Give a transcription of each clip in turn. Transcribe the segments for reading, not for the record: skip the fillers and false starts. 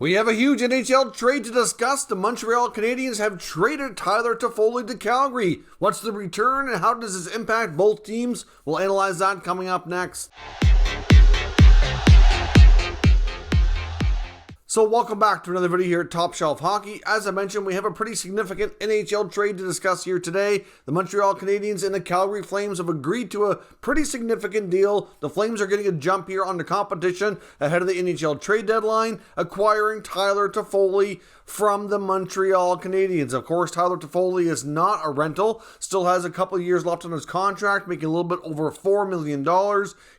We have a huge NHL trade to discuss. The Montreal Canadiens have traded Tyler Toffoli to Calgary. What's the return and how does this impact both teams? We'll analyze that coming up next. So welcome back to another video here at Top Shelf Hockey. As I mentioned, we have a pretty significant NHL trade to discuss here today. The Montreal Canadiens and the Calgary Flames have agreed to a pretty significant deal. The Flames are getting a jump here on the competition ahead of the NHL Trade Deadline, acquiring Tyler Toffoli from the Montreal Canadiens. Of course, Tyler Toffoli is not a rental, still has a couple of years left on his contract, making a little bit over $4 million.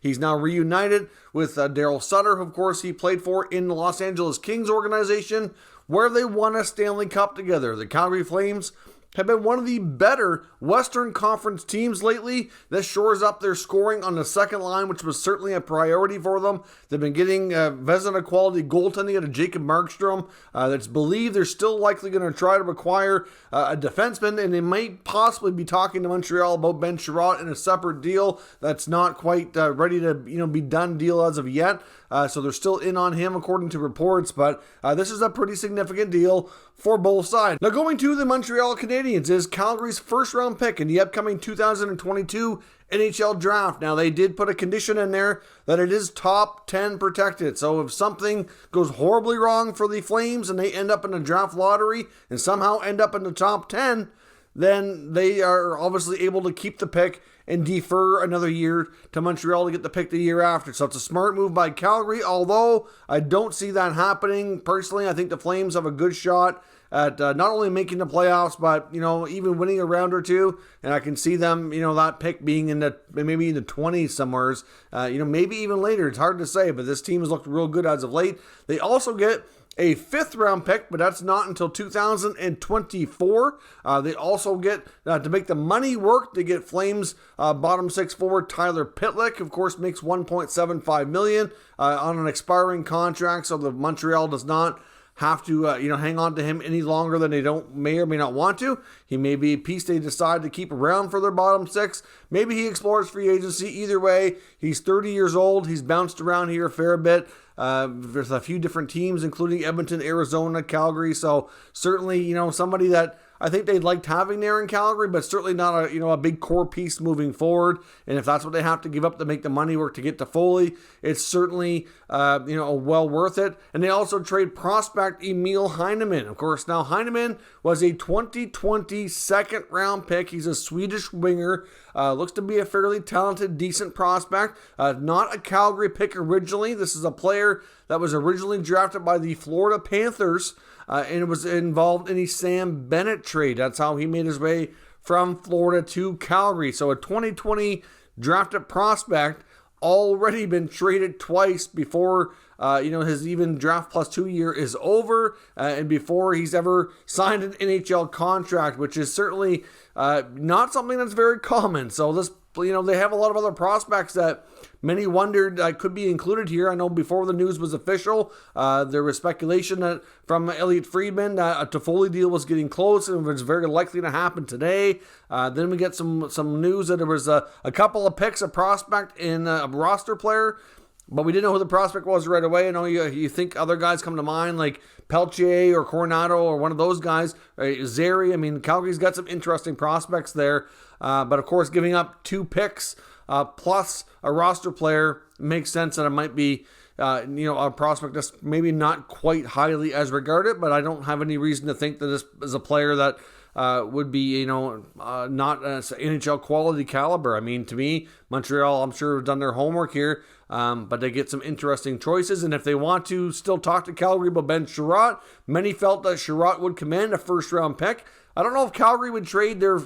He's now reunited with Daryl Sutter, who of course he played for in the Los Angeles Kings organization, where they won a Stanley Cup together. The Calgary Flames have been one of the better Western Conference teams lately. This shores up their scoring on the second line, which was certainly a priority for them. They've been getting Vezina quality goaltending out of Jacob Markstrom. It's believed they're still likely going to try to acquire a defenseman, and they might possibly be talking to Montreal about Ben Chiarot in a separate deal that's not quite ready to be done deal as of yet. So they're still in on him according to reports, but this is a pretty significant deal for both sides. Now going to the Montreal Canadiens is Calgary's first round pick in the upcoming 2022 NHL draft. Now they did put a condition in there that it is top 10 protected. So if something goes horribly wrong for the Flames and they end up in the draft lottery and somehow end up in the top 10, then they are obviously able to keep the pick and defer another year to Montreal to get the pick the year after. So it's a smart move by Calgary, although I don't see that happening. Personally, I think the Flames have a good shot at not only making the playoffs, but, even winning a round or two. And I can see them, that pick being maybe in the 20s somewhere, maybe even later. It's hard to say, but this team has looked real good as of late. They also get a 5th round pick, but that's not until 2024. They also get, to make the money work, they get Flames bottom 6 forward Tyler Pitlick, of course, makes $1.75 million on an expiring contract, so the Montreal does not have to hang on to him any longer than they may or may not want to. He may be a piece they decide to keep around for their bottom 6. Maybe he explores free agency. Either way, he's 30 years old. He's bounced around here a fair bit. There's a few different teams, including Edmonton, Arizona, Calgary. So certainly, somebody that I think they liked having there in Calgary, but certainly not a big core piece moving forward. And if that's what they have to give up to make the money work to get to Foley, it's certainly well worth it. And they also trade prospect Emil Heineman. Of course, now Heineman was a 2020 second round pick. He's a Swedish winger. Looks to be a fairly talented, decent prospect. Not a Calgary pick originally. This is a player that was originally drafted by the Florida Panthers. And it was involved in the Sam Bennett trade. That's how he made his way from Florida to Calgary. So a 2020 drafted prospect, already been traded twice before his even draft plus 2 year is over, and before he's ever signed an NHL contract, which is certainly not something that's very common. So this, they have a lot of other prospects that many wondered could be included here. I know before the news was official, there was speculation that from Elliot Friedman that a Toffoli deal was getting close and it was very likely to happen today. Then we get some news that there was a couple of picks, a prospect and a roster player, but we didn't know who the prospect was right away. I know you think other guys come to mind like Peltier or Coronado or one of those guys. Zary, Calgary's got some interesting prospects there. But of course, giving up 2 picks plus a roster player makes sense that it might be a prospect that's maybe not quite highly as regarded, but I don't have any reason to think that this is a player that would be, not NHL quality caliber. To me, Montreal, I'm sure, have done their homework here, but they get some interesting choices. And if they want to still talk to Calgary about Ben Chiarot, many felt that Chiarot would command a first-round pick. I don't know if Calgary would trade their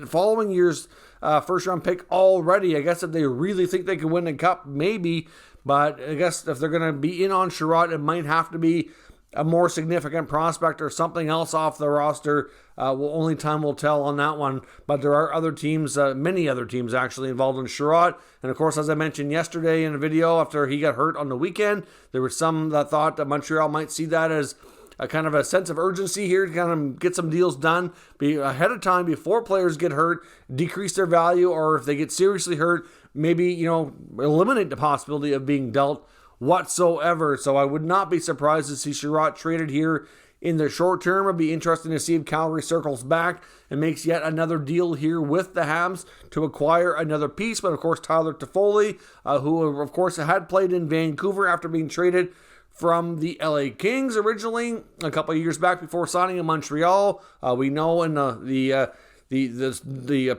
following year's first-round pick already. I guess if they really think they can win the Cup, maybe. But I guess if they're going to be in on Chiarot, it might have to be a more significant prospect or something else off the roster. Only time will tell on that one. But there are other teams, many other teams actually involved in Chiarot. And of course, as I mentioned yesterday in a video after he got hurt on the weekend, there were some that thought that Montreal might see that as a kind of a sense of urgency here to kind of get some deals done be ahead of time before players get hurt, decrease their value, or if they get seriously hurt, maybe, eliminate the possibility of being dealt whatsoever. So I would not be surprised to see Jerard traded here in the short term. It'd be interesting to see if Calgary circles back and makes yet another deal here with the Habs to acquire another piece. But of course, Tyler Toffoli, who of course had played in Vancouver after being traded from the LA Kings originally a couple of years back before signing in Montreal. We know in the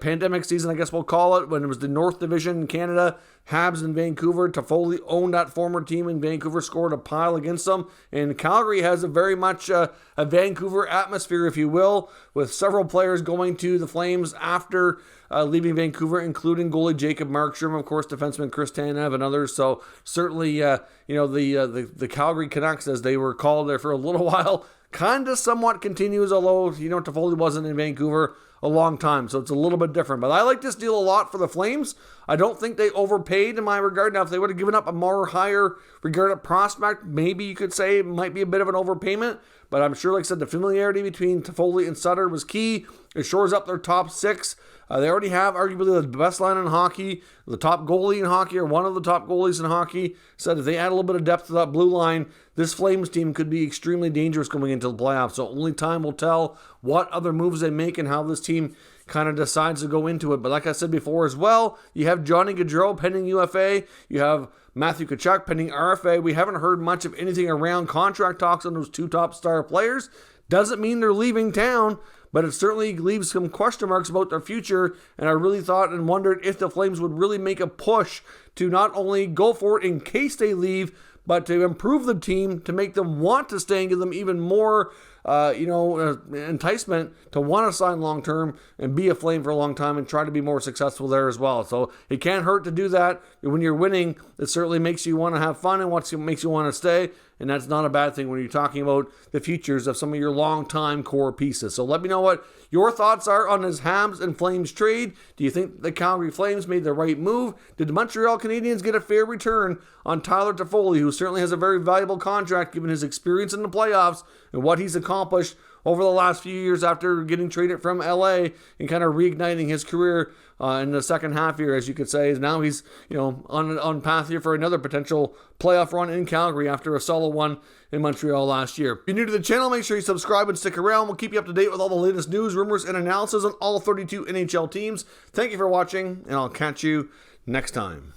pandemic season, I guess we'll call it, when it was the North Division in Canada, Habs in Vancouver, Toffoli owned that former team in Vancouver, scored a pile against them, and Calgary has a very much a Vancouver atmosphere, if you will, with several players going to the Flames after leaving Vancouver, including goalie Jacob Markstrom, of course, defenseman Chris Tanev, and others. So certainly, the Calgary Canucks, as they were called there for a little while, kind of somewhat continues, although, Toffoli wasn't in Vancouver a long time, so it's a little bit different. But I like this deal a lot for the Flames. I don't think they overpaid in my regard. Now, if they would have given up a more higher regarded prospect, maybe you could say it might be a bit of an overpayment. But I'm sure, like I said, the familiarity between Toffoli and Sutter was key. It shores up their top six. They already have arguably the best line in hockey, the top goalie in hockey, or one of the top goalies in hockey. Said if they add a little bit of depth to that blue line, this Flames team could be extremely dangerous going into the playoffs. So only time will tell what other moves they make and how this team kind of decides to go into it. But like I said before as well, you have Johnny Gaudreau pending UFA. You have Matthew Tkachuk pending RFA. We haven't heard much of anything around contract talks on those two top star players. Doesn't mean they're leaving town, but it certainly leaves some question marks about their future. And I really thought and wondered if the Flames would really make a push to not only go for it in case they leave, but to improve the team, to make them want to stay and give them even more enticement to want to sign long-term and be a Flame for a long time and try to be more successful there as well. So it can't hurt to do that. When you're winning, it certainly makes you want to have fun and makes you want to stay. And that's not a bad thing when you're talking about the futures of some of your long-time core pieces. So let me know what your thoughts are on this Habs and Flames trade. Do you think the Calgary Flames made the right move? Did the Montreal Canadiens get a fair return on Tyler Toffoli, who certainly has a very valuable contract given his experience in the playoffs and what he's accomplished over the last few years after getting traded from LA and kind of reigniting his career in the second half here, as you could say. Now he's on path here for another potential playoff run in Calgary after a solo one in Montreal last year. If you're new to the channel, make sure you subscribe and stick around. We'll keep you up to date with all the latest news, rumors, and analysis on all 32 NHL teams. Thank you for watching, and I'll catch you next time.